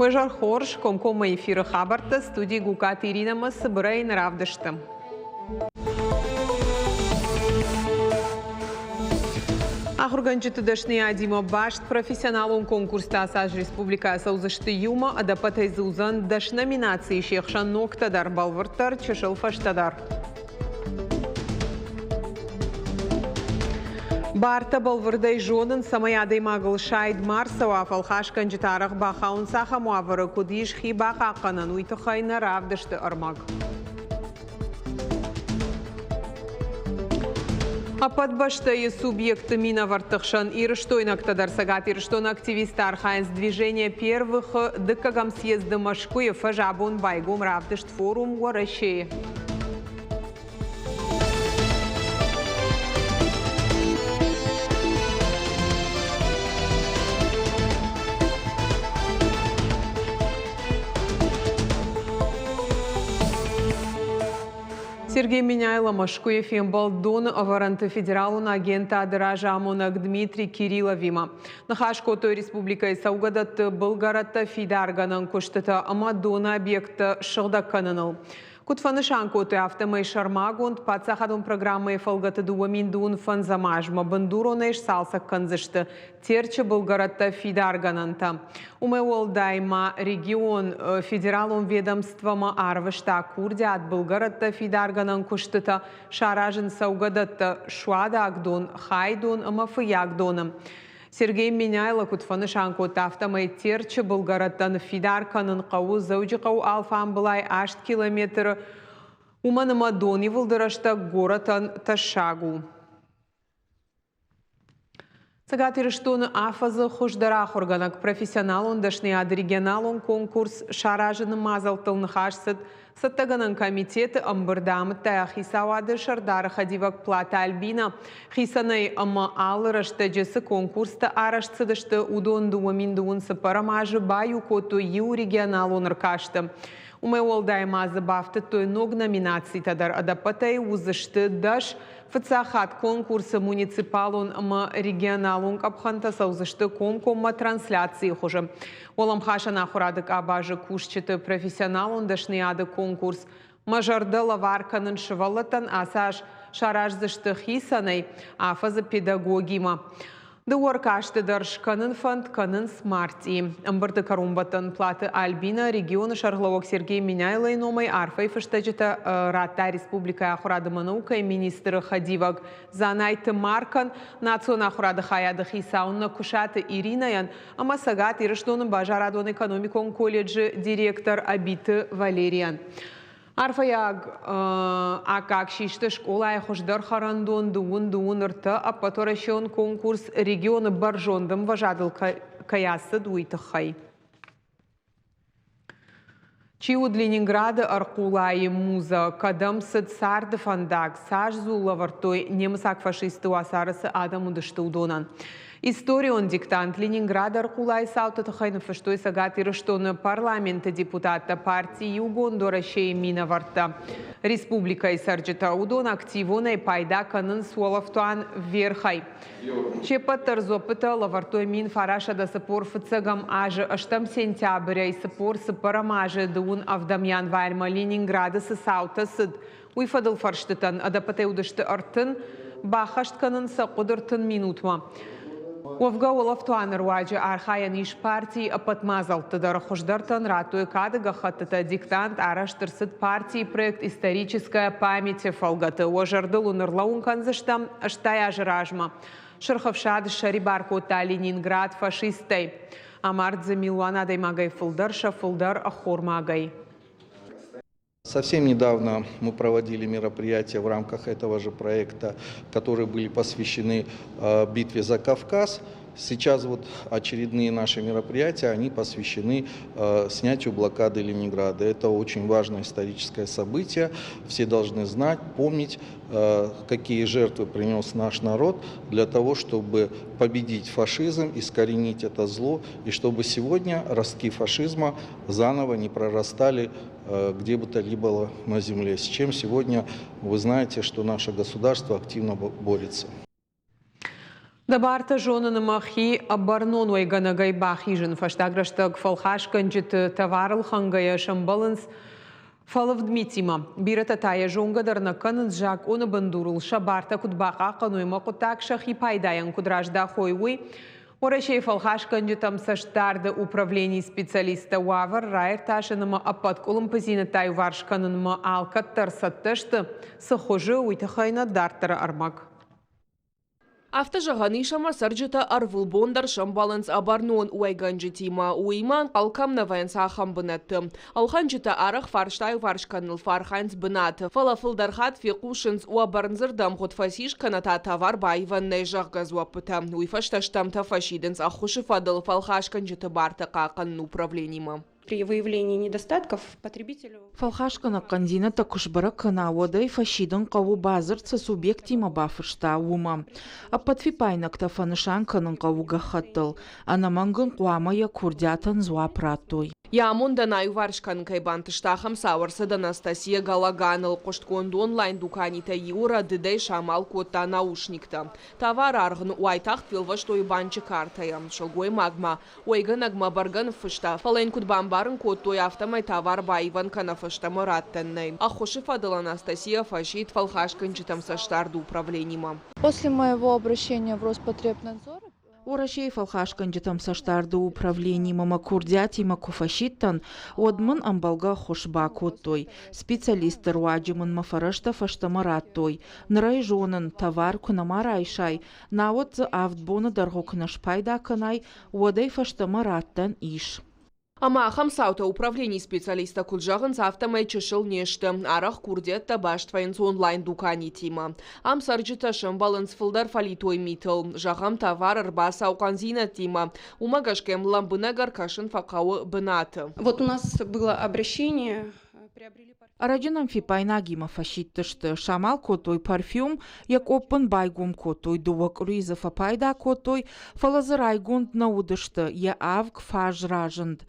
Уежар хорш, комкома эфиры хабарта, студии Гукат Ирина Масыбырай Равдышты. Ахурганчы тудашны Адима Башт профессионалун конкурста Асаж Республика Саузышты Юма адапатай зузан даш номинации шехшан ноктадар балвартар чешыл фаштадар. Барта балвырдай жонын самаядай мағыл шайд Марсава фалхашкан житарах бахаун саха муавары кудиш хиба қаққанын уйтықайна равдышты ырмаг. Ападбашты субъекты миновартықшан ирыштойнактадар сагат ирыштон активистар хайнс движения первых дыкагам съезда Машкуев жабун байгум равдышт форум горащее. Сергей Миняйло Машкуев имбалдон варанты федералун агента Адыражамонак Дмитрий Кирилловима. Нахашкото республика Саугадат Bulgaратта Фидарганан куштата Амадона объекта Шылдаккананыл. Кутфаны шанкоты автомай шармагунд пацахадун программы фалгаты дуаминдун фанзамажма бандуронеш салсак канзышты терче Bulgaратта Фидаргананта. Умеол дайма регион федералун ведомствама арвышта курде от Bulgaратта Фидарганан куштата шаражын Саугадатта Шуадагдон Хайдон Амафыягдоным. Сергей Миняйло кутфаны шанкот автомай терче Bulgarаттан Фидарканын қау зауджи қау алфан былай 8 километр уманыма дони вылдырашта горатан ташагу. Сагат ирыштоны афазы хуждарах органак профессионалун дашны ад регионалун конкурс шаражыны мазалтылны хашсыд саттаганын комитеты амбырдамыттай ахисауады шардары хадивак плата Альбина. Хисанай ама алырашты жесі конкурста арашцыдышты удон дуаминдуын сыпарамажы баю коту ю регионалун ркашты. Умеол даймазы бафты той ног номинаций тадар адапатай узышты даш фцахат конкурса муниципалун ама регионалун капханта саузышты комкома трансляции хуже. Олам хашана хурадык абажы кушчыты профессионалун дашны ады конкурс мажарды лаварканын шывалатан асаш шаражзышты хисанай афазы педагогима. Дуоркашты даршканын фонд канын смарти. Амбырды карумбатын платы Альбина региона шарловок Сергей Миняйло номай арфай фаштаджита Рата Республика Ахурады Манаука и министр Хадивак Занайты Маркан национ Ахурады Хаяды Хисаунна Кушаты Иринаян Амасагат Ирыштонын Бажарадон экономикон колледжи директор Абиты Валериан. Арфаяг акак шишты школа айхождар харандон дуун рта апаторашон конкурс региона баржондым важадыл каясы дуйтахай. Чиуд Ленинграда аркулай муза кадам сад фандак сажзу лавартой немсак фашисты уасарысы адаму дышты удонан. Историон диктант Ленинграда аркулай саутатахайны фаштой сагат ирыштоны парламента депутата партии Югондора шей минаварта. Республика Исарджита удон активонай пайда канын суалафтуан верхай. Чепатар зопыта лавартой мин фараша да сапор фыцагам ажы аштам сентября и сапор сапарамажы дуун Авдамьян Варьма Ленинграда саута сыд. Уйфадыл фарштытан адапатай удышты артын бахашт канын сақудыртын минутма. Овга олафтуан руаджи архаян иш партии апатмазалтыдар хождартан ратуй кадыга хаттыта диктант араштырсыд партии проект «Историческая память» фалгаты. Ожардылу нырлаун канзыштам аштай ажыражма. Шырховшад шарибаркота Ленинград фашистай. Амардзы милуана даймагай фылдар шафылдар ахормагай. Совсем недавно мы проводили мероприятия в рамках этого же проекта, которые были посвящены битве за Кавказ. Сейчас вот очередные наши мероприятия, они посвящены снятию блокады Ленинграда. Это очень важное историческое событие. Все должны знать, помнить, какие жертвы принес наш народ для того, чтобы победить фашизм, искоренить это зло, и чтобы сегодня ростки фашизма заново не прорастали где бы то ни было на земле. С чем сегодня вы знаете, что наше государство активно борется. Dabarta jonun mahi abarnon weganagay bahijin fashtaglashtag falhashkanjit tavarl hangaya shambalans Фалавдмитима. Бирата тая жонгадар на канын жак оны бандурул шабарта кудбаqa кануйма кутак шахи пайдаян кудражда хойвы. Орашей фалхашканджи там саштарда управлений специалиста Уавар райр ташанама апат колумпазина тай варшканынма алкаттар сатташты сахожы уйтахайна дартара армак. Автожаганы шама сарджита арвулбондар шамбаланс абарнуон уайганджитима уйман қалкам навайан сахам бынатты. Алханджита арах фарштай варшканыл фархайнс бынаты. Фалафылдархат фиқушынс уабарнзыр дамхот фасишканата тавар байван нейжах газуапыта. Уйфашташтамта фашиденс ахуши фадыл фалхашканджита барта қақанын управленима. При выявлении недостатков потребителю... Фалхашкана кандина такушбара канавода и фашидон каву базарца субъектима бафышта ума. А подфипайнакта фанышанканын каву гахаттыл. Анаманган куамая курдятан зуапратой. Ямон данай варшкан кайбантыштахам сауарсад Анастасия Галаганыл қоштконды онлайн дуканита юра дыдай шамал котта наушникта. Тавар арғын уайтақ тылваш той банчы картая. Шылгой магма. Ойган агма барган фышта. Фалайн кутбамбарын коттой автомай тавар байван кана фышта мұраттаннай. Ахоши фадыл Анастасия фашит фалхашкан читам саштарды управленима. После моего обращения в Роспотребнадзор Орашей фалхашканджитам саштарды управлений мама курдяти макуфашиттан одман амбалга хошба коттой. Специалистер уаджиман мафарашта фаштамараттой. Нрайжонан тавар кунамара айшай. Навод за автбона даргокнаш пайда канай уадай фаштамараттан иш. Ама хамсаута управлений специалиста кулжағын автомай чышыл нешті. Арақ курдетта баштвайынс онлайн дукани тима. Ам сарджита шамбалынс фылдар фалитой митыл. Жағам товар арбаса ауқанзина тима. Умагашкем ламбынагар кашын фақауы бынаты. Вот у нас было обращение... Араджинам фипайнагима фашиттышты. Шамал котой парфюм, як оппын байгум котой, дуак руизафа пайда котой, фалазырайгунд наудышты, я авг фажражынд.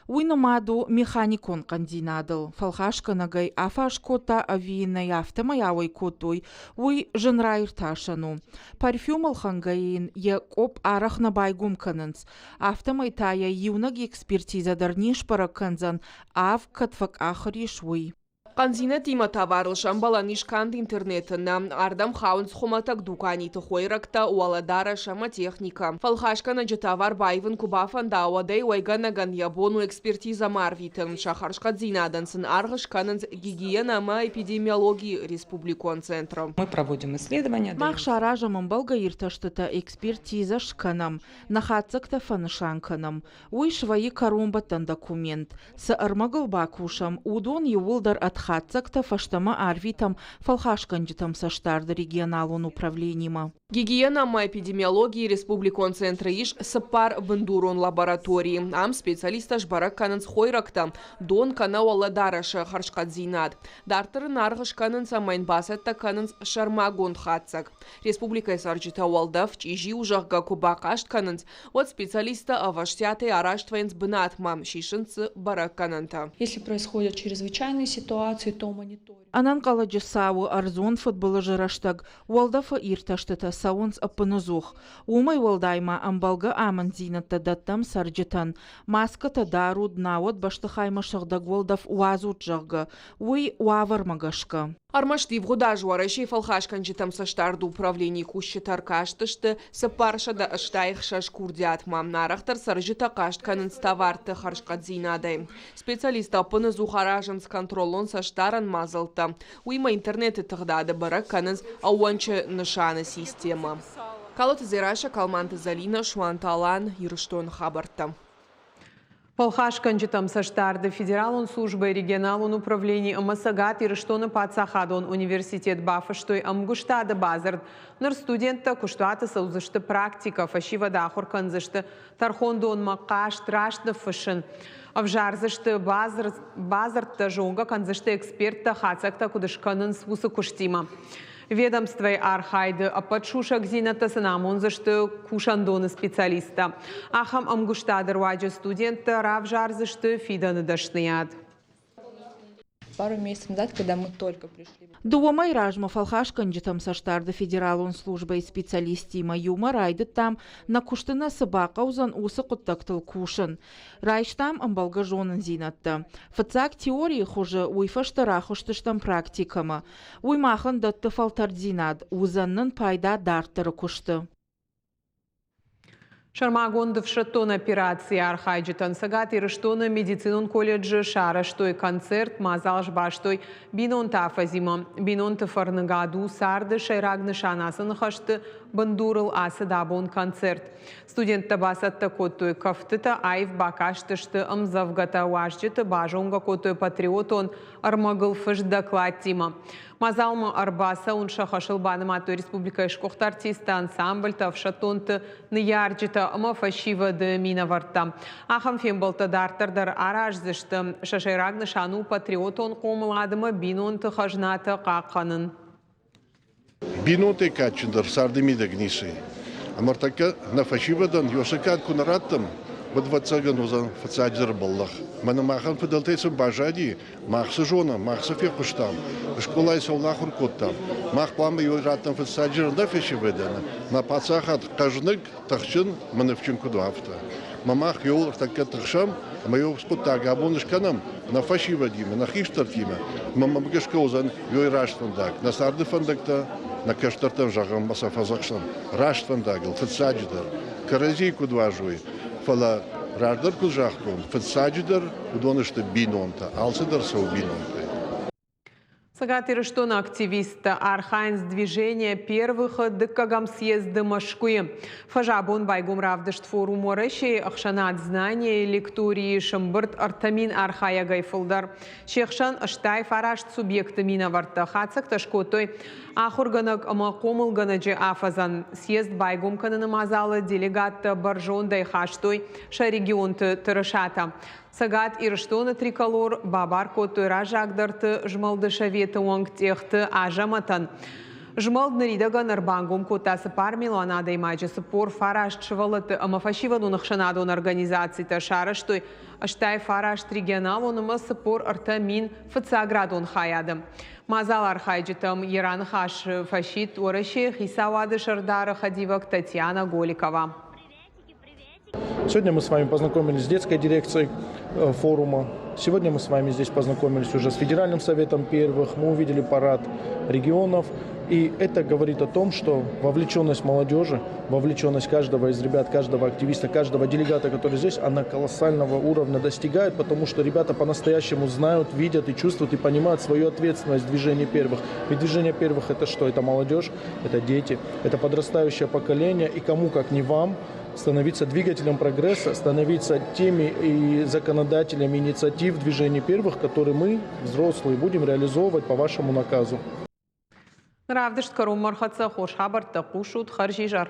Уйнамаду механикон кандинадыл. Фалхашка нагай афаш кота авиинай автомаявой котой, уй жынрайрташану. Парфюм алхангаин, як оп арахна байгум канынс. Автомайтая юнаг экспертизадар нишпара канзан, ав катфак ахриш уй. Канзина тима таварыл шамбала нишканд интернетына. Ардам хаунс хоматак дуканиты хойракта уаладара шама техника. Фалхашкана товар байвын кубафанда уадай уайганаган ябону экспертиза марвитын. Шахаршка дзинадансın аргышканынс гигиенама эпидемиологии республикон центром. Мы проводим исследования. Махшаража мамбалга ирташтыта экспертиза шканам. Нахатцакта фанышанканам. Уй шваи карумбатан документ. С армагал бакушам удон юулдар от Хацакта фаштама арвитам фалхашканджитам саштарды регионалун управленима. Гигиенама эпидемиологии республикон центра иш сапар бандурон лаборатории. Ам специалисташ баракканынс хойракта дон канауала дараша харшкадзинад. Дартырын аргышканынс амайн басатта канынс шармагон хацак. Республика сарджита уалдав чижи ужахга кубакашт канынс от специалиста аваштяты араштвайнс бнатмам шишынс бараккананта. Если происходят чрезвычайные ситуации, то мониторинг. Анан каладжисауы арзон футболы жыраштаг уалдафа ирташтыта саунс апынызух. Умай уалдайма амбалга аман зинатта даттам сарджитан. Маската даруд навод баштыхайма шагдаг уалдав уазут жагга. Уй уавар магашка. Армаштив гудаж уарашей фалхашканджитам саштарды управлений кущитар каштышты сапаршада аштайх шаш курдятма. Нарахтар саржита каштканынс таварты харшкадзинадай. Специалист апыны зухаражынс контролон саштаран мазалта. Уйма интернеты тыгдады барак канынс ауанчы нышаны система. Калаты зираша калманты залина шуанталан юрыштон хабарта. Фалхашканджитам саштарды федералун службы регионалун управлений Амасагат и Рыштоны Пацахадон университет Бафаштой Амгуштады базард. Нар студентта куштуаты саузышты практика фашива дахур канзышты тархондон макаш трашты фашын. Авжарзышты базардта жонга канзышты экспертта хацакта кудышканын свусы куштима. Ведомство архайды апатшушак зината сынамонзышты кушандоны специалиста. Ахам амгуштадыр ваджа студентта равжарзышты фиданы дашныяд. пару месяцев назад, когда мы только пришли. Дуомай ражма фалхашканджитам саштарда федералун служба и специалистима юма райды там на куштына сыбака узан усы куттактыл кушын. Райштам амбалгажонын зинатты. Фацак теории хуже уйфаштыра хуштыштам практикама. Уймахын датты фалтардзинад, узаннын пайда дартыры кушты. Шармагон дывшаттон операции архайджитан сагат ирыштоны медицинон колледжи шараштой концерт мазалж баштой бинон тафазима. Бинон тафарныгаду сарды шайрагны шанасын хашты бандурыл асы дабон концерт. Студент табасатта коттой кафтыта айв бакаштышты амзавгата уажджиты бажонга коттой патриотон армагыл фыш докладтима. Мазалма арбаса он шахашыл банымату республика ишкохта артисты ансамбль тавшатонты ныярджита ама фашива де минаварта. Ахам фембалта дартардар аражзышты шашайрагны шану патриотон комыладыма бинонты хажната қаққанын. Биноте качындар сардымида гнисы. Амартака на фашивадан йошакат кунараттам бадвацаган узан фацаджар баллах. Манамахан фадалтейсам бажади, махса жона, махса фекуштам, школай солнахур коттам, мах плама йойраттам фацаджар да фашивадана. На пацахат кажнык тахчин манавчин кудуафта. Мамах йол така тахшам, мою скоттага абонышканам на фашивадима, на хиштартима. Мамабгашка узан йойраштандак, на сарды фандакта, на каштартам жагам басафазакшан, раштандагил, фацадждар, каразей кудважуй, фала раждар куджахкон, фацадждар удонышты бинонта, алсыдар сау бинонта. Сагат ирыштона активиста Архайнс движения первых дыккагам съезда Машкуе. Фажабон байгум равдышт форум орыши ахшанат знания лектории шамбырт артамин архая гайфылдар. Шехшан аштай фарашт субъекты минаварта хацак ташкотой ахурганак ама комылганаджи афазан. Съезд байгум кананы мазалы делегат баржондай хаштой шарегионты тырышата. Сагат ирыштона триколор бабар котой ражагдырты жмалды шаветы оңктехты ажаматан. Жмалдны ридаган арбангум котасы пар милуанада имайджысы пор фараш чывалыты амафашивану нахшанадон организацията шараштой аштай фараш регионал онымасы пор артамин фацаградон хаядым. Мазал архайджитам Иран хаш фашит орыше хисавады шардара хадивак Татьяна Голикова. Сегодня мы с вами познакомились с детской дирекцией форума. Сегодня мы с вами здесь познакомились уже с Федеральным советом первых. Мы увидели парад регионов. И это говорит о том, что вовлеченность молодежи, вовлеченность каждого из ребят, каждого активиста, каждого делегата, который здесь, она колоссального уровня достигает, потому что ребята по-настоящему знают, видят и чувствуют и понимают свою ответственность в движении первых. Ведь движение первых это что? Это молодежь, это дети, это подрастающее поколение. И кому, как не вам, становиться двигателем прогресса, становиться теми и законодателями инициатив движения первых, которые мы, взрослые, будем реализовывать по вашему наказу. Равдышт карум мархатса хош хабар тақушут харжижар.